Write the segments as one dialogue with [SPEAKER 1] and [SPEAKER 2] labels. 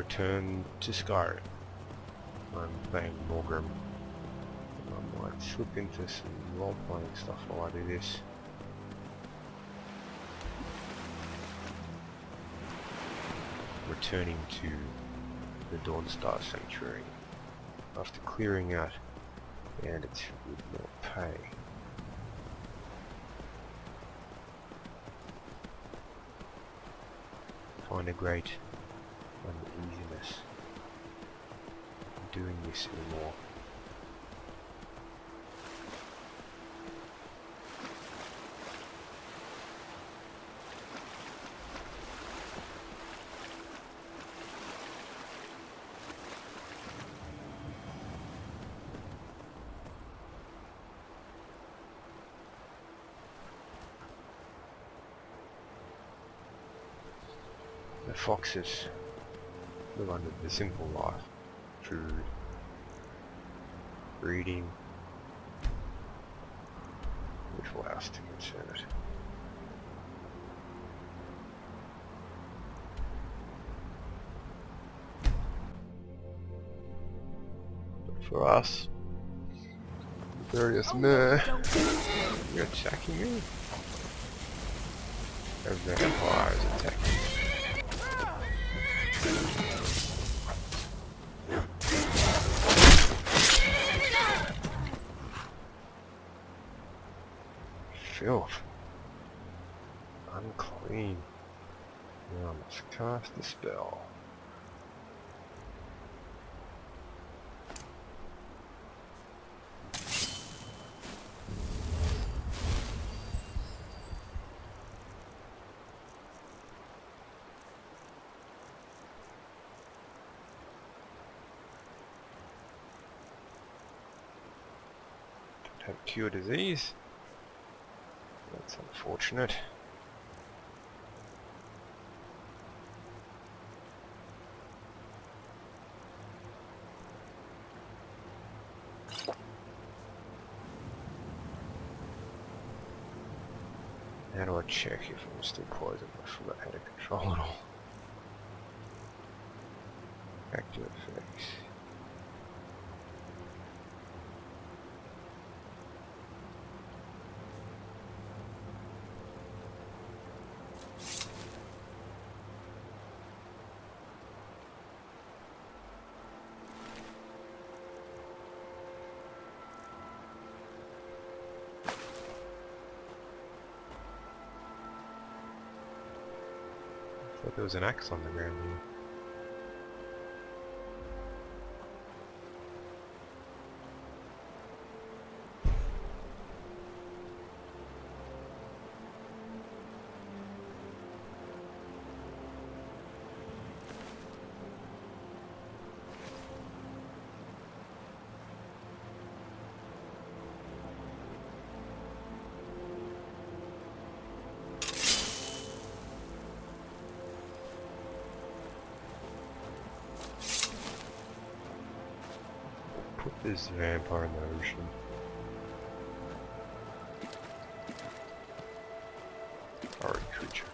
[SPEAKER 1] return to Skyrim. I'm playing Morgrim. I might slip into some role-playing stuff while I do this. Returning to the Dawnstar Sanctuary after clearing out bandits with no pay. Find a great uneasiness in doing this anymore. The foxes live under the simple life: food, breeding, little else to concern it. But for us, the various you're attacking me? A vampire is attacking me. Filth. Unclean. Now I must cast a spell. Don't have cure disease. That's unfortunate. How do I check if I'm still poisoned? I forgot how to control it all. Active effects. I thought there was an axe on the ground here. Put this vampire in the ocean. Alright, creature.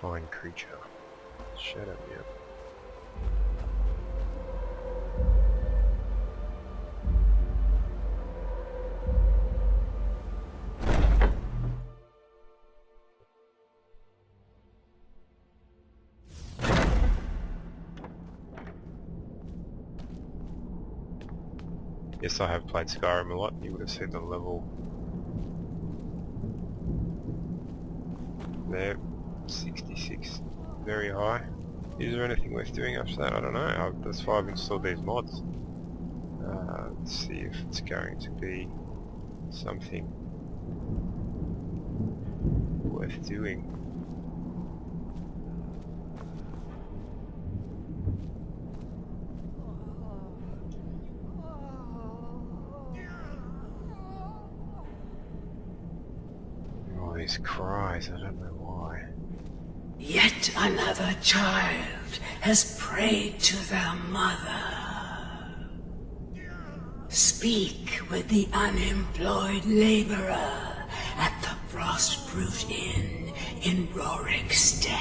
[SPEAKER 1] Fine creature. Shut up, yep. Yes, I have played Skyrim a lot. You would have seen the level there, 66, very high. Is there anything worth doing after that? I don't know. That's why I've installed these mods. Let's see if it's going to be something worth doing. These cries, I don't know why.
[SPEAKER 2] Yet another child has prayed to their mother. Speak with the unemployed laborer at the Frostfruit Inn in Rorikstead.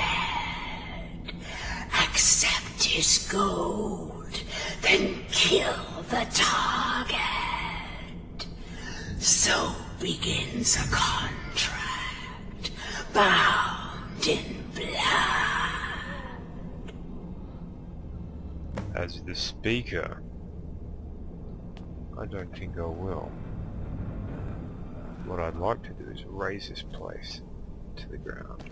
[SPEAKER 2] Accept his gold, then kill the target. So begins a contract, bound in blood.
[SPEAKER 1] As the speaker, I don't think I will. What I'd like to do is raise this place to the ground.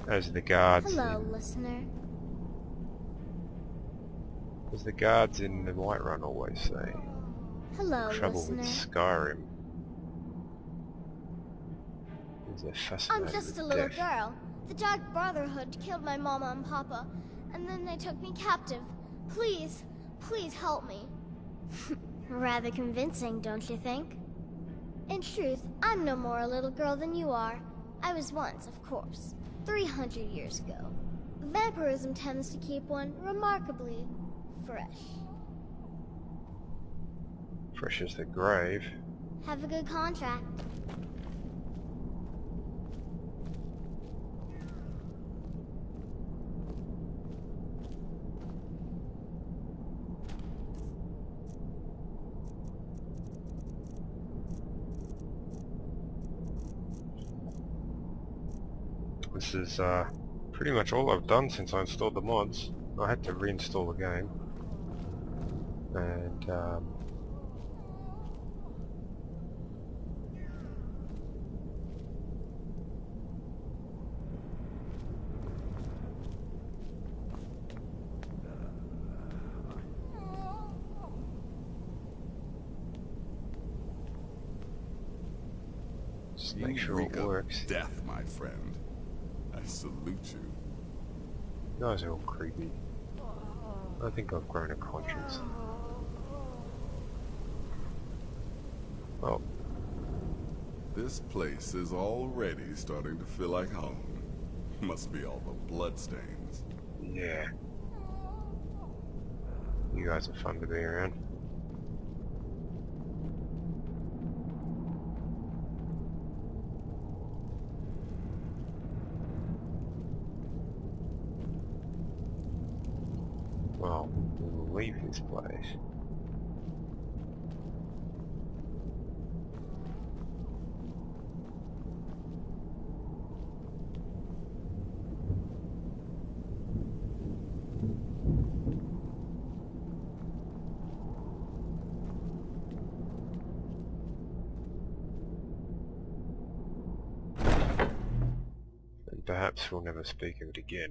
[SPEAKER 1] As the guards
[SPEAKER 3] listener.
[SPEAKER 1] As the guards in the Whiterun always say.
[SPEAKER 3] Hello,
[SPEAKER 1] Trouble
[SPEAKER 3] listener.
[SPEAKER 1] with Skyrim is they're fascinated
[SPEAKER 3] I'm just
[SPEAKER 1] with
[SPEAKER 3] a little
[SPEAKER 1] death.
[SPEAKER 3] girl. The Dark Brotherhood killed my mama and papa, and then they took me captive. Please, please help me. Rather convincing, don't you think? In truth, I'm no more a little girl than you are. I was once, of course, 300 years ago. Vampirism tends to keep one remarkably fresh.
[SPEAKER 1] Fresh as the grave.
[SPEAKER 3] Have a good contract.
[SPEAKER 1] This is pretty much all I've done since I installed the mods. I had to reinstall the game. And just make sure it works.
[SPEAKER 4] Death, my friend. I salute you.
[SPEAKER 1] You guys are all creepy. I think I've grown a conscience. Oh,
[SPEAKER 4] This place is already starting to feel like home. Must be all the bloodstains.
[SPEAKER 1] yeah. You guys are fun to be around. Well, we will leave this place. And perhaps we'll never speak of it again.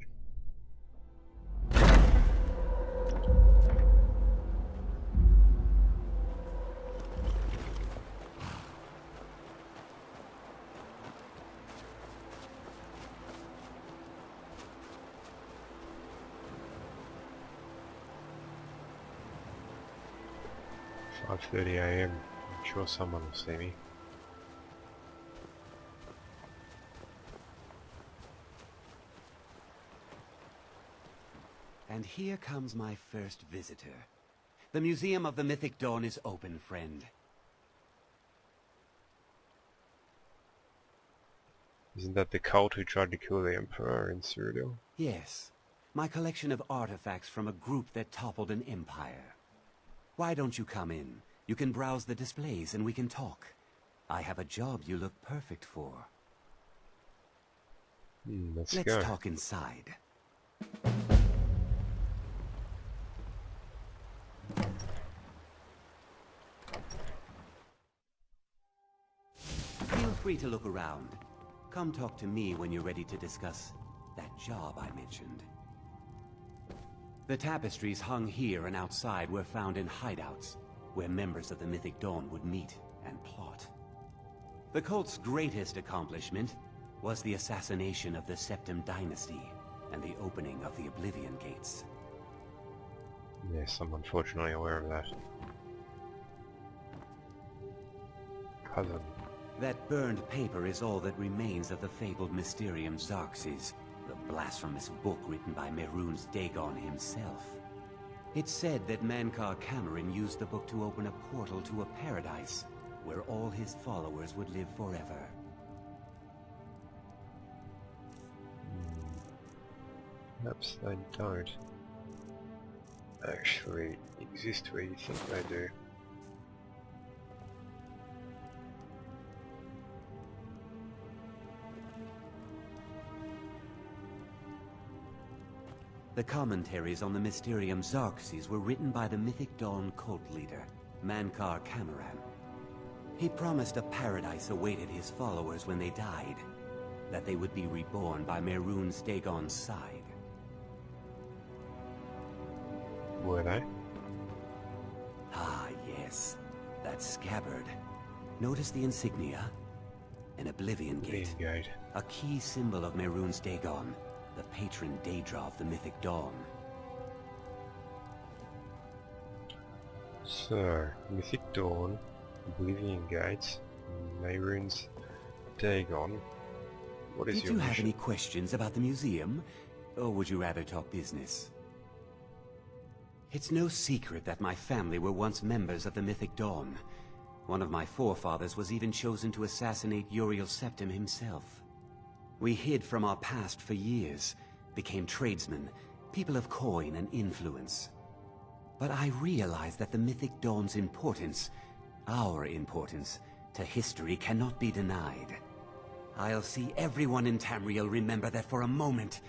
[SPEAKER 1] It's 5:30 AM. I'm sure someone will see me.
[SPEAKER 5] And here comes my first visitor. The Museum of the Mythic Dawn is open, friend.
[SPEAKER 1] Isn't that the cult who tried to kill the Emperor in Cyrodiil?
[SPEAKER 5] Yes, my collection of artifacts from a group that toppled an empire. Why don't you come in? You can browse the displays and we can talk. I have a job you look perfect for.
[SPEAKER 1] Let's
[SPEAKER 5] Let's
[SPEAKER 1] go.
[SPEAKER 5] talk inside. Feel free to look around. Come talk to me when you're ready to discuss that job I mentioned. The tapestries hung here and outside were found in hideouts, where members of the Mythic Dawn would meet and plot. The cult's greatest accomplishment was the assassination of the Septim Dynasty and the opening of the Oblivion Gates.
[SPEAKER 1] Yes, I'm unfortunately aware of that. Cousin.
[SPEAKER 5] That burned paper is all that remains of the fabled Mysterium Xarxes, the blasphemous book written by Mehrunes Dagon himself. It's said that Mankar Cameron used the book to open a portal to a paradise where all his followers would live forever.
[SPEAKER 1] Perhaps they don't actually exist where you think they do.
[SPEAKER 5] The commentaries on the Mysterium Xarxes were written by the Mythic Dawn cult leader, Mankar Cameron. He promised a paradise awaited his followers when they died, that they would be reborn by Mehrunes Dagon's side.
[SPEAKER 1] Were they?
[SPEAKER 5] Ah, yes. That scabbard. Notice the insignia? An Oblivion Gate.
[SPEAKER 1] Gate.
[SPEAKER 5] A key symbol of Mehrunes Dagon, the patron Daedra of the Mythic Dawn.
[SPEAKER 1] So, Mythic Dawn, Oblivion Gates, Mehrunes Dagon. What is
[SPEAKER 5] Did
[SPEAKER 1] your
[SPEAKER 5] you have
[SPEAKER 1] mission?
[SPEAKER 5] any questions about the museum? Or would you rather talk business? It's no secret that my family were once members of the Mythic Dawn. One of my forefathers was even chosen to assassinate Uriel Septim himself. We hid from our past for years, became tradesmen, people of coin and influence. But I realized that the Mythic Dawn's importance, our importance, to history cannot be denied. I'll see everyone in Tamriel remember that for a moment,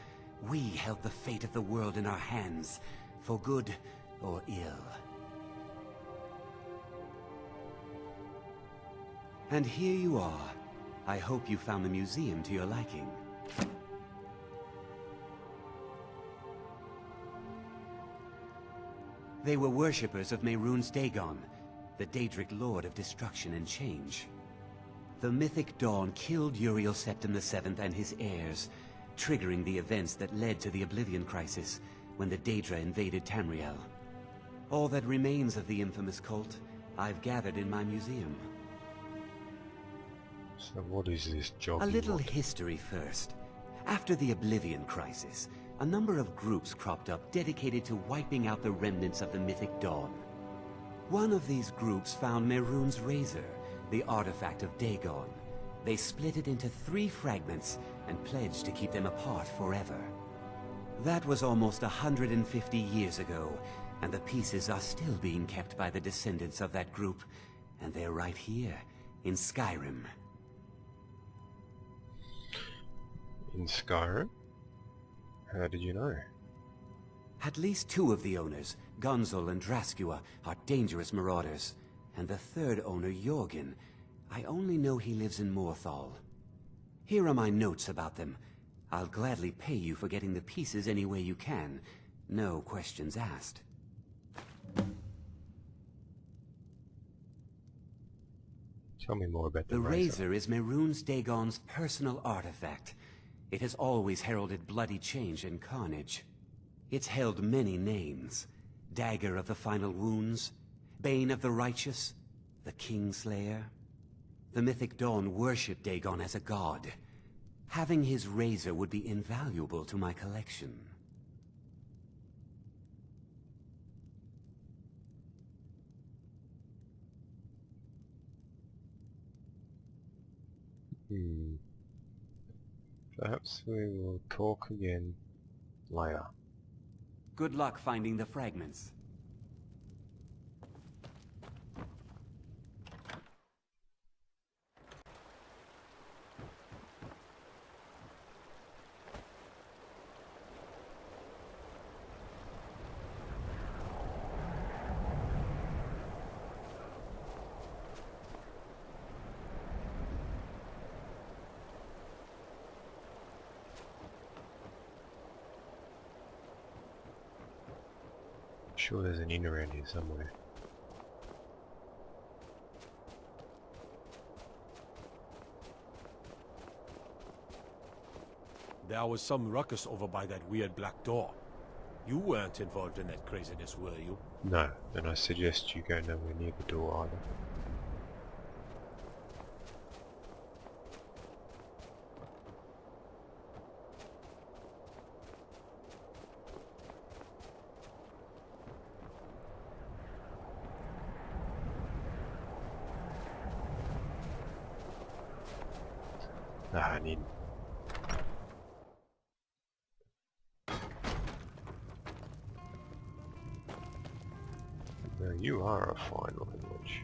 [SPEAKER 5] we held the fate of the world in our hands, for good or ill. And here you are. I hope you found the museum to your liking. They were worshippers of Mehrunes Dagon, the Daedric Lord of Destruction and Change. The Mythic Dawn killed Uriel Septim VII and his heirs, triggering the events that led to the Oblivion Crisis when the Daedra invaded Tamriel. All that remains of the infamous cult, I've gathered in my museum.
[SPEAKER 1] So what is this job
[SPEAKER 5] A
[SPEAKER 1] you
[SPEAKER 5] little
[SPEAKER 1] want?
[SPEAKER 5] history first. After the Oblivion Crisis, a number of groups cropped up dedicated to wiping out the remnants of the Mythic Dawn. One of these groups found Mehrunes' Razor, the artifact of Dagon. They split it into 3 fragments and pledged to keep them apart forever. That was almost 150 years ago, and the pieces are still being kept by the descendants of that group, and they're right here, in Skyrim.
[SPEAKER 1] In Skyrim? How did you know?
[SPEAKER 5] At least 2 of the owners, Gonzol and Draskua, are dangerous marauders, and the 3rd owner, Jorgen, I only know he lives in Morthal. Here are my notes about them. I'll gladly pay you for getting the pieces any way you can. No questions asked.
[SPEAKER 1] Tell me more about the
[SPEAKER 5] The
[SPEAKER 1] razor.
[SPEAKER 5] Razor is Mehrunes Dagon's personal artifact. It has always heralded bloody change and carnage. It's held many names. Dagger of the Final Wounds, Bane of the Righteous, the Kingslayer. The Mythic Dawn worshipped Dagon as a god. Having his razor would be invaluable to my collection.
[SPEAKER 1] Perhaps we will talk again later.
[SPEAKER 5] Good luck finding the fragments.
[SPEAKER 1] Sure there's an inn around here somewhere.
[SPEAKER 6] There was some ruckus over by that weird black door. You weren't involved in that craziness, were you?
[SPEAKER 1] No, and I suggest you go nowhere near the door either. Ah, I need... Now you are a fine looking witch.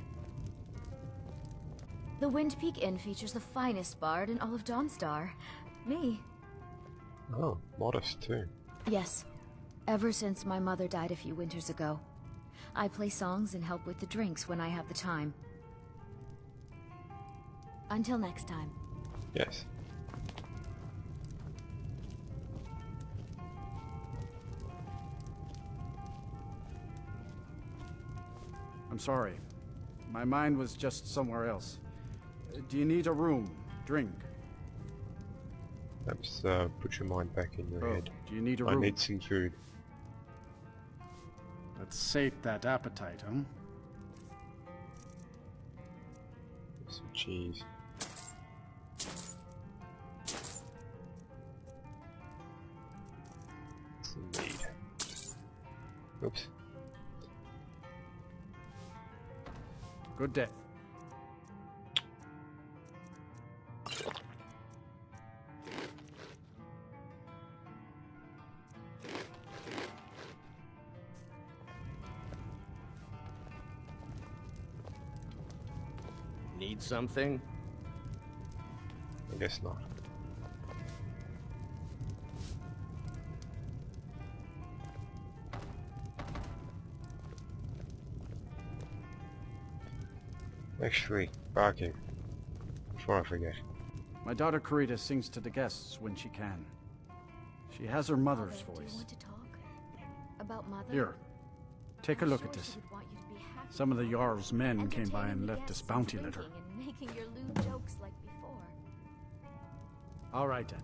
[SPEAKER 7] The Wind Peak Inn features the finest bard in all of Dawnstar. Me.
[SPEAKER 1] Oh, modest too.
[SPEAKER 7] Yes. Ever since my mother died a few winters ago. I play songs and help with the drinks when I have the time. Until next time.
[SPEAKER 1] Yes.
[SPEAKER 8] I'm sorry. My mind was just somewhere else. Do you need a room? Drink?
[SPEAKER 1] Perhaps put your mind back in your head.
[SPEAKER 8] Do you need a
[SPEAKER 1] I
[SPEAKER 8] room?
[SPEAKER 1] need some food.
[SPEAKER 8] Let's sate that appetite, huh?
[SPEAKER 1] Some cheese. Some meat. Oops.
[SPEAKER 8] Good day.
[SPEAKER 9] Need something?
[SPEAKER 1] I guess not. Actually, barking. Before I forget.
[SPEAKER 8] My daughter Karita sings to the guests when she can. She has her mother's
[SPEAKER 7] Mother, do you
[SPEAKER 8] voice.
[SPEAKER 7] want to talk? About Mother?
[SPEAKER 8] Here, take a
[SPEAKER 7] I'm
[SPEAKER 8] look
[SPEAKER 7] sure
[SPEAKER 8] at
[SPEAKER 7] she
[SPEAKER 8] this.
[SPEAKER 7] would want you to be happy
[SPEAKER 8] Some of the
[SPEAKER 7] with
[SPEAKER 8] Jarl's men
[SPEAKER 7] her,
[SPEAKER 8] came by and
[SPEAKER 7] entertaining the
[SPEAKER 8] left this
[SPEAKER 7] guests
[SPEAKER 8] bounty
[SPEAKER 7] and
[SPEAKER 8] litter.
[SPEAKER 7] drinking and making your lewd jokes like before.
[SPEAKER 8] All right then.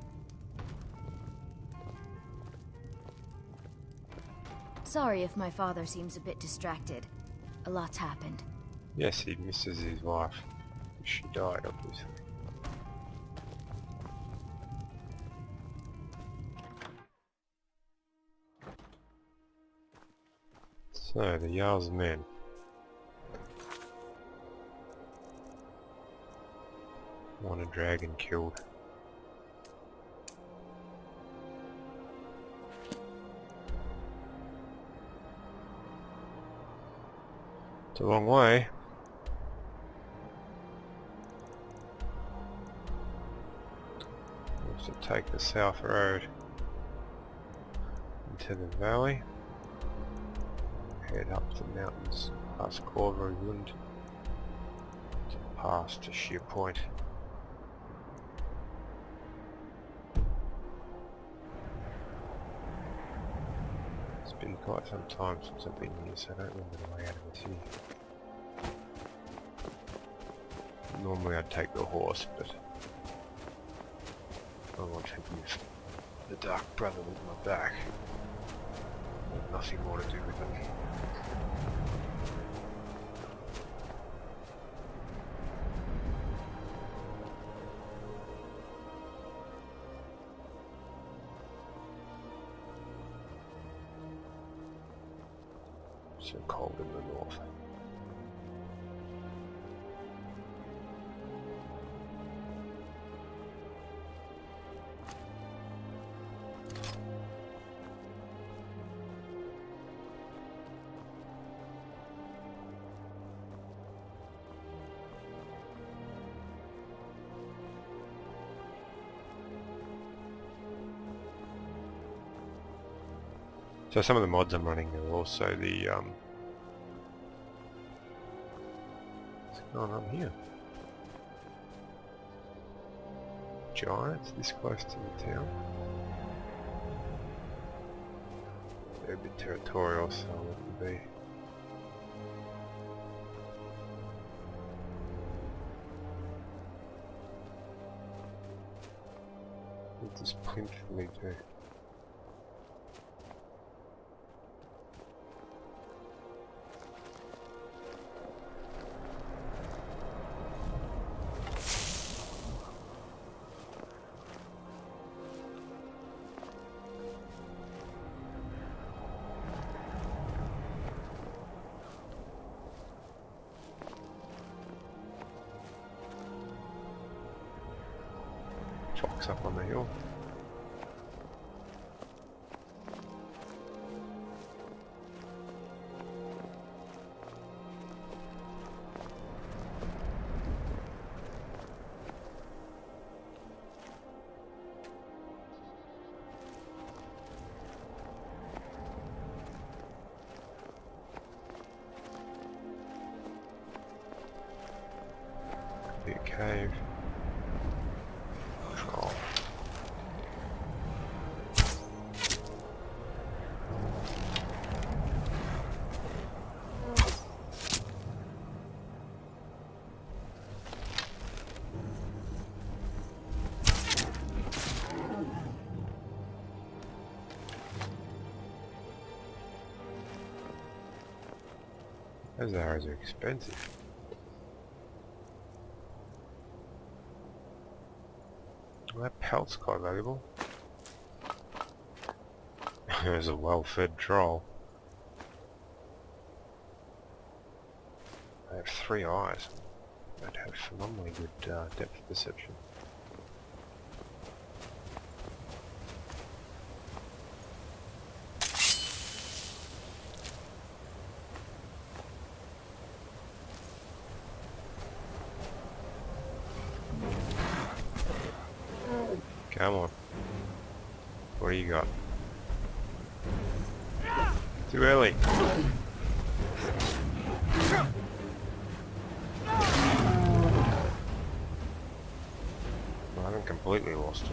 [SPEAKER 7] Sorry if my father seems a bit distracted. A lot's happened.
[SPEAKER 1] Yes, he misses his wife. She died, obviously. So, the Jarl's men. Want a dragon killed. It's a long way. We have to take the south road into the valley. Head up the mountains past Corverwood to pass to Sheer Point. It's been quite some time since I've been here, so I don't remember the way out of the city. Normally I'd take the horse, but I want to give the Dark Brotherhood my back. Nothing more to do with them. So cold in the north. So some of the mods I'm running are also the what's going on here? Giants this close to the town. They're a bit territorial, so I'll let them be. What does plinth lead to? Looks up on the hill. Be a cave. Troll. Those arrows are expensive. Well, that pelt's quite valuable. There's a well-fed troll. They have 3 eyes. They'd have phenomenally good depth perception. Come on. What do you got? Too early. I haven't completely lost it.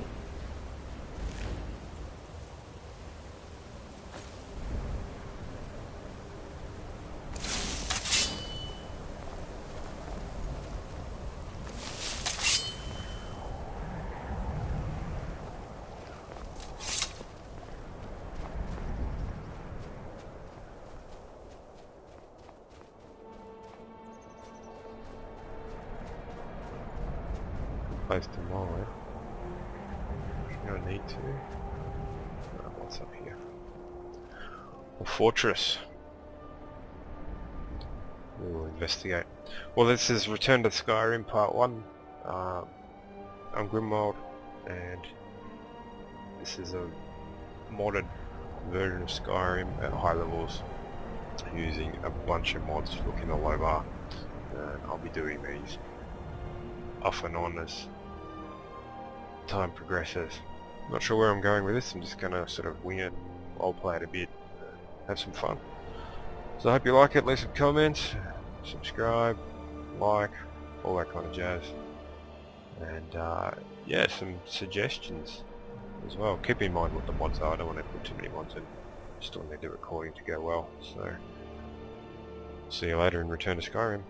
[SPEAKER 1] Place to mow it. You don't need to. What's up here? A fortress. We will investigate. Well, this is Return to Skyrim Part 1. I'm Grimwald, and this is a modded version of Skyrim at high levels using a bunch of mods looking all over. And I'll be doing these off and on as time progresses. Not sure where I'm going with this. I'm just gonna sort of wing it, roleplay it a bit, have some fun. So I hope you like it. Leave some comments, subscribe, like, all that kind of jazz, and yeah, some suggestions as well. Keep in mind what the mods are. I don't want to put too many mods in. Still need the recording to go well. So see you later in Return to Skyrim.